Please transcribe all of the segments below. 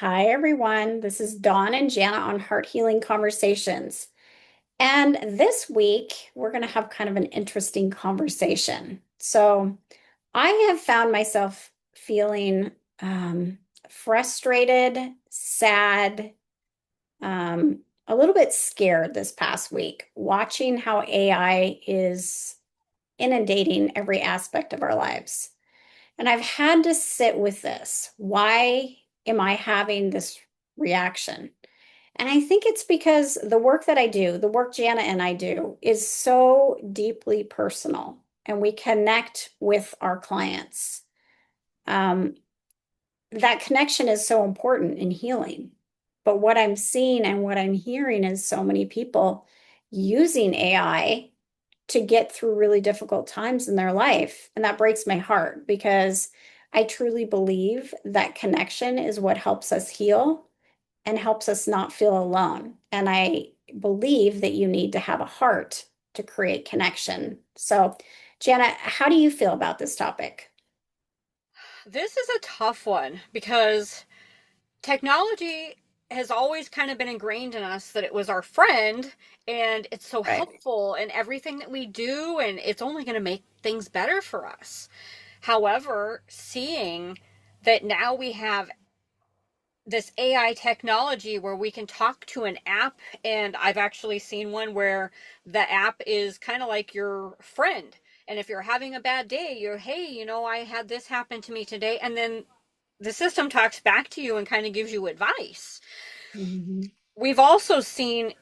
Hi, everyone. This is Dawn and Janna on Heart Healing Conversations. And this week, we're going to have kind of an interesting conversation. I have found myself feeling frustrated, sad, a little bit scared this past week, watching how AI is inundating every aspect of our lives. And I've had to sit with this. Why am I having this reaction? And I think it's because the work that I do, the work Jana and I do, is so deeply personal and we connect with our clients. Um, that connection is so important in healing. But what I'm seeing and what I'm hearing is so many people using AI to get through really difficult times in their life. And that breaks my heart because I truly believe that connection is what helps us heal and helps us not feel alone. And I believe that you need to have a heart to create connection. So, Jana, how do you feel about this topic? This is a tough one because technology has always kind of been ingrained in us that it was our friend and it's so Right. helpful in everything that we do and it's only going to make things better for us. However, seeing that now we have this AI technology where we can talk to an app, and I've actually seen one where the app is kind of like your friend. And if you're having a bad day, you're, hey, I had this happen to me today. And then the system talks back to you and kind of gives you advice. Mhm. We've also seen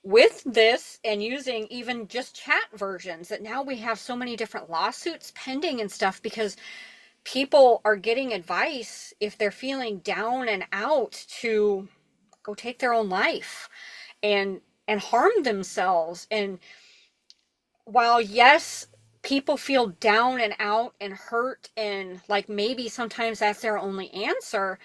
with this and using even just chat versions that now we have so many different lawsuits pending and stuff because people are getting advice if they're feeling down and out to go take their own life and harm themselves. And while yes, people feel down and out and hurt and like maybe sometimes that's their only answer,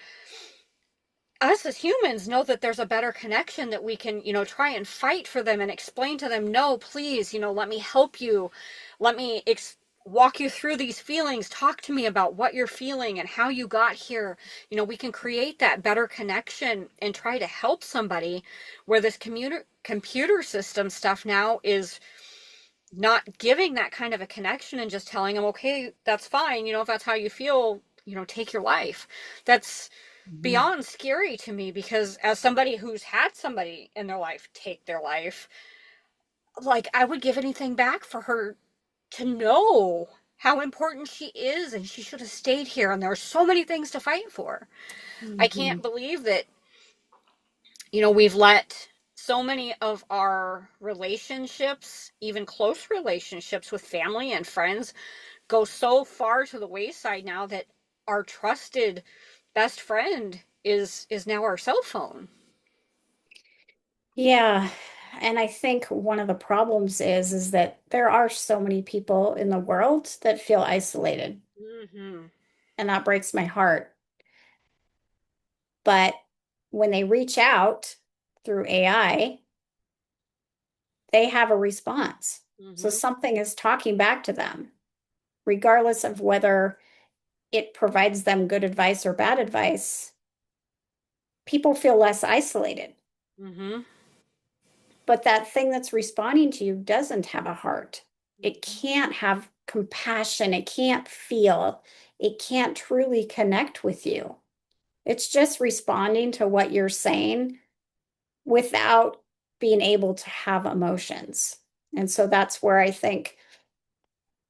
us as humans know that there's a better connection that we can, try and fight for them and explain to them, no, please, let me help you. Let me walk you through these feelings. Talk to me about what you're feeling and how you got here. We can create that better connection and try to help somebody where this computer system stuff now is not giving that kind of a connection and just telling them, okay, that's fine. If that's how you feel, take your life. That's Mhm. beyond scary to me because as somebody who's had somebody in their life take their life, like I would give anything back for her to know how important she is and she should have stayed here and there are so many things to fight for. I can't Mhm. believe that, we've let so many of our relationships, even close relationships with family and friends, go so far to the wayside now that our trusted best friend is now our cell phone. Yeah, and I think one of the problems is that there are so many people in the world that feel isolated, Hmm. and that breaks my heart. But when they reach out through AI, they have a response. So Hmm. something is talking back to them, regardless of whether it provides them good advice or bad advice. People feel less isolated. Hmm. But that thing that's responding to you doesn't have a heart. It Hmm. can't have compassion. It can't feel. It can't truly connect with you. It's just responding to what you're saying without being able to have emotions. And so that's where I think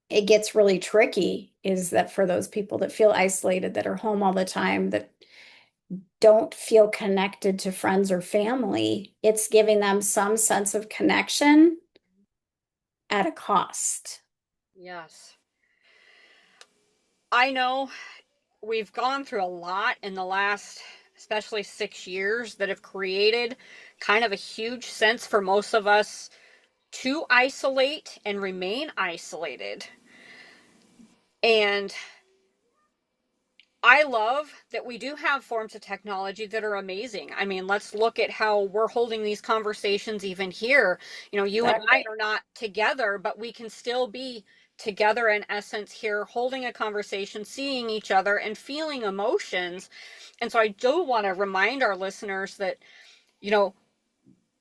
it gets really tricky is that for those people that feel isolated, that are home all the time, that don't feel connected to friends or family, it's giving them some sense of connection at a cost. Yes. I know we've gone through a lot in the last, especially 6 years, that have created kind of a huge sense for most of us to isolate and remain isolated. And I love that we do have forms of technology that are amazing. I mean, let's look at how we're holding these conversations even here. You and I Exactly. are not together, but we can still be together in essence here, holding a conversation, seeing each other, and feeling emotions. And so I do want to remind our listeners that, you know,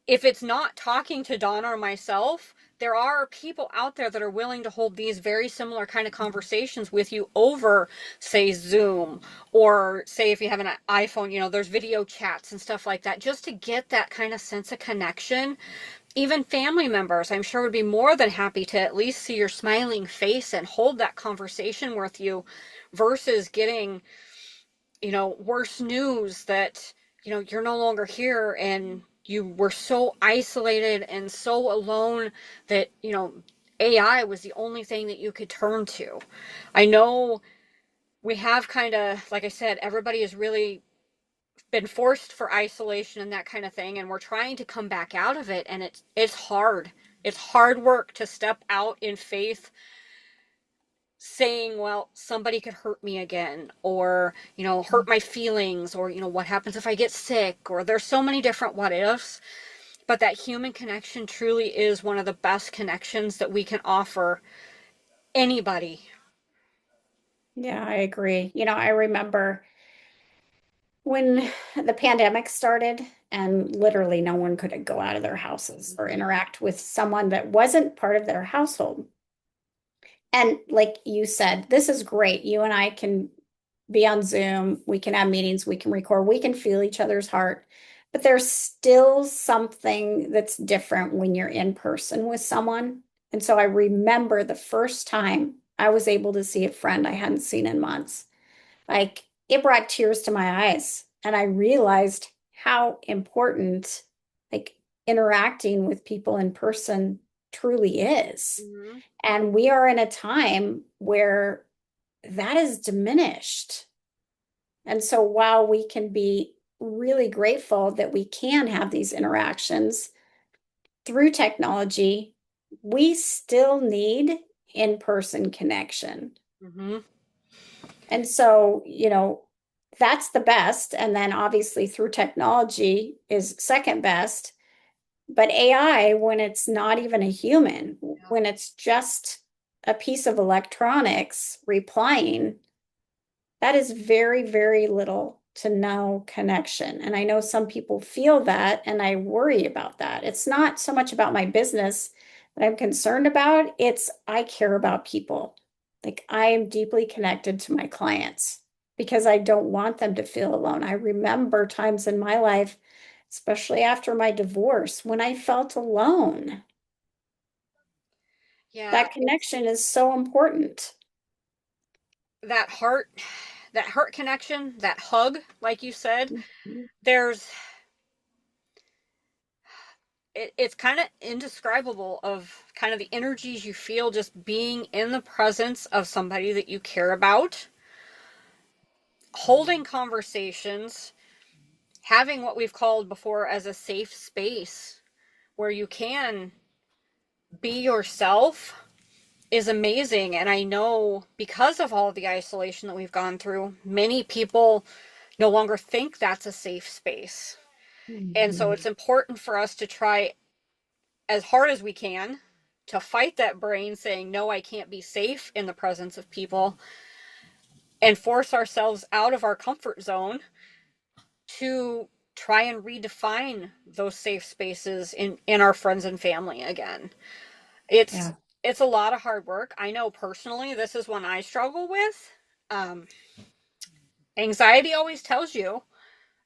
if it's not talking to Donna or myself, there are people out there that are willing to hold these very similar kind of conversations with you over, say, Zoom, or say if you have an iPhone, there's video chats and stuff like that, just to get that kind of sense of connection. Even family members, I'm sure, would be more than happy to at least see your smiling face and hold that conversation with you versus getting, worse news that, you're no longer here and you were so isolated and so alone that, AI was the only thing that you could turn to. I know we have kind of, like I said, everybody has really been forced for isolation and that kind of thing, and we're trying to come back out of it, and it's hard. It's hard work to step out in faith saying, well, somebody could hurt me again, or, hurt my feelings, or, what happens if I get sick, or there's so many different what ifs. But that human connection truly is one of the best connections that we can offer anybody. Yeah, I agree. I remember when the pandemic started and literally no one could go out of their houses or interact with someone that wasn't part of their household. And like you said, this is great. You and I can be on Zoom, we can have meetings, we can record, we can feel each other's heart. But there's still something that's different when you're in person with someone. And so I remember the first time I was able to see a friend I hadn't seen in months. Like it brought tears to my eyes. And I realized how important like interacting with people in person truly is. Mm-hmm. And we are in a time where that is diminished. And so while we can be really grateful that we can have these interactions through technology, we still need in-person connection. Mm-hmm. And so, that's the best. And then obviously through technology is second best. But AI, when it's not even a human, when it's just a piece of electronics replying, that is very, very little to no connection. And I know some people feel that, and I worry about that. It's not so much about my business that I'm concerned about, it's I care about people. Like I am deeply connected to my clients because I don't want them to feel alone. I remember times in my life, especially after my divorce, when I felt alone. Yeah, That connection is so important. that heart, that heart connection, that hug, like you said, there's it's kind of indescribable of kind of the energies you feel just being in the presence of somebody that you care about, holding conversations, having what we've called before as a safe space where you can be yourself is amazing. And I know because of all of the isolation that we've gone through, many people no longer think that's a safe space. And so Mhm. it's important for us to try as hard as we can to fight that brain saying, no, I can't be safe in the presence of people, and force ourselves out of our comfort zone to try and redefine those safe spaces in our friends and family again. It's Yeah. it's a lot of hard work. I know personally this is one I struggle with. Um, Anxiety always tells you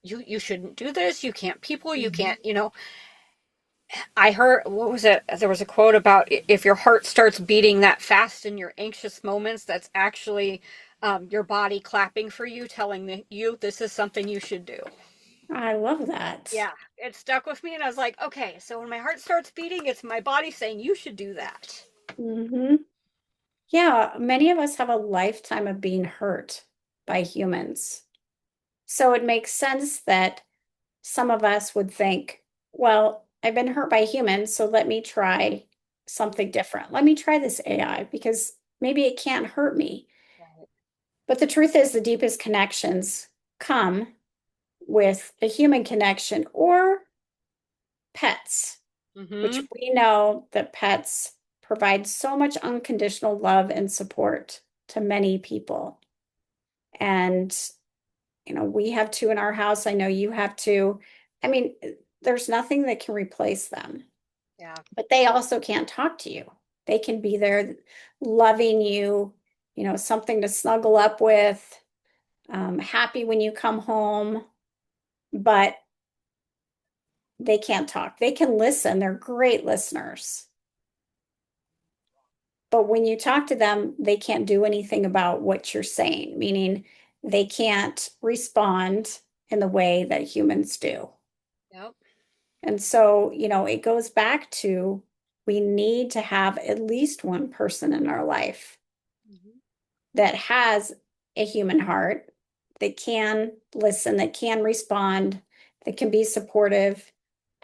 you shouldn't do this, you can't people, you Mhm. can't, I heard, what was it? There was a quote about if your heart starts beating that fast in your anxious moments, that's actually your body clapping for you, telling you this is something you should do. I love that. Yeah, it stuck with me, and I was like, okay, so when my heart starts beating, it's my body saying you should do that. Hmm. Yeah, many of us have a lifetime of being hurt by humans. So it makes sense that some of us would think, well, I've been hurt by humans, so let me try something different. Let me try this AI because maybe it can't hurt me. But the truth is, the deepest connections come with a human connection or pets, which Mm-hmm. we know that pets provide so much unconditional love and support to many people. And, we have two in our house. I know you have two. I mean, there's nothing that can replace them, Yeah. but they also can't talk to you. They can be there loving you, something to snuggle up with, happy when you come home, but they can't talk. They can listen. They're great listeners. But when you talk to them, they can't do anything about what you're saying, meaning they can't respond in the way that humans do. Yep. And so, it goes back to we need to have at least one person in our life Hmm. that has a human heart, that can listen, that can respond, that can be supportive,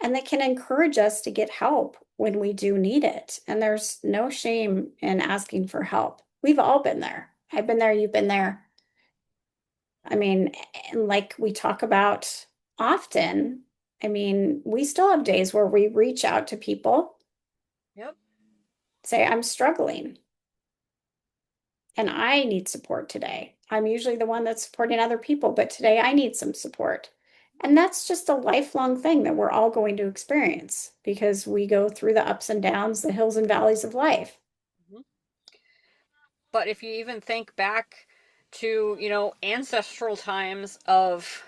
and that can encourage us to get help when we do need it. And there's no shame in asking for help. We've all been there. I've been there, you've been there. I mean, and like we talk about often, I mean, we still have days where we reach out to people, Yep. say, I'm struggling and I need support today. I'm usually the one that's supporting other people, but today I need some support. And that's just a lifelong thing that we're all going to experience because we go through the ups and downs, the hills and valleys of life. Hmm. But if you even think back to, ancestral times of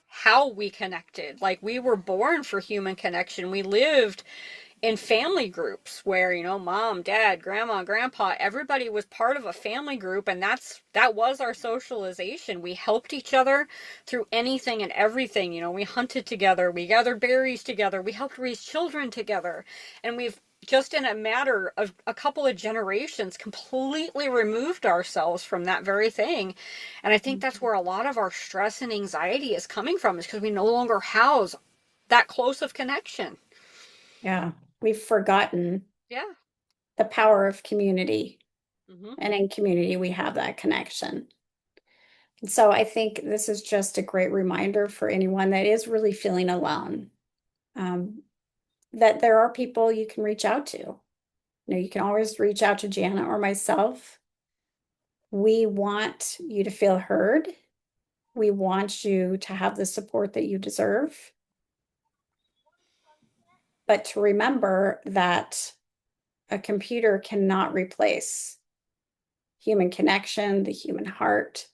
how we connected, like we were born for human connection. We lived in family groups where, mom, dad, grandma, grandpa, everybody was part of a family group, and that was our socialization. We helped each other through anything and everything. We hunted together, we gathered berries together, we helped raise children together. And we've just in a matter of a couple of generations completely removed ourselves from that very thing. And I think that's where a lot of our stress and anxiety is coming from, is because we no longer house that close of connection. Yeah, we've forgotten Yeah. the power of community. Hmm. And in community, we have that connection. And so I think this is just a great reminder for anyone that is really feeling alone, um, that there are people you can reach out to. You can always reach out to Janna or myself. We want you to feel heard. We want you to have the support that you deserve, but to remember that a computer cannot replace human connection, the human heart.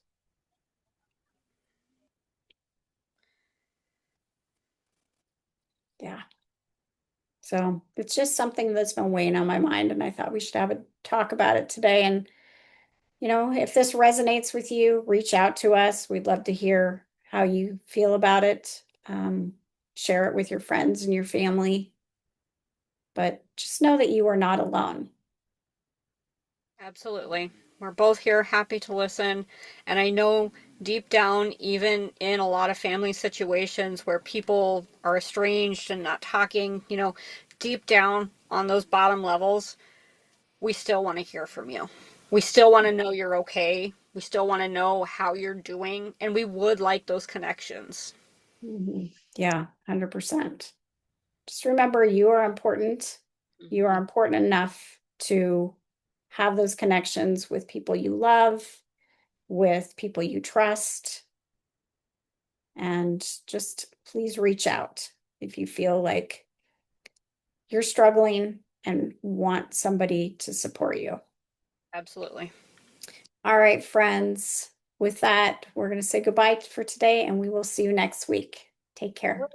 Yeah. So it's just something that's been weighing on my mind, and I thought we should have a talk about it today. And, if this resonates with you, reach out to us. We'd love to hear how you feel about it. Share it with your friends and your family, but just know that you are not alone. Absolutely. We're both here happy to listen. And I know deep down, even in a lot of family situations where people are estranged and not talking, deep down on those bottom levels, we still want to hear from you. We still want to know you're okay. We still want to know how you're doing. And we would like those connections. Mhm. Yeah, 100%. Just remember you are important. You are Hmm. important enough to have those connections with people you love, with people you trust, and just please reach out if you feel like you're struggling and want somebody to support you. Absolutely. All right, friends. With that, we're going to say goodbye for today and we will see you next week. Take care.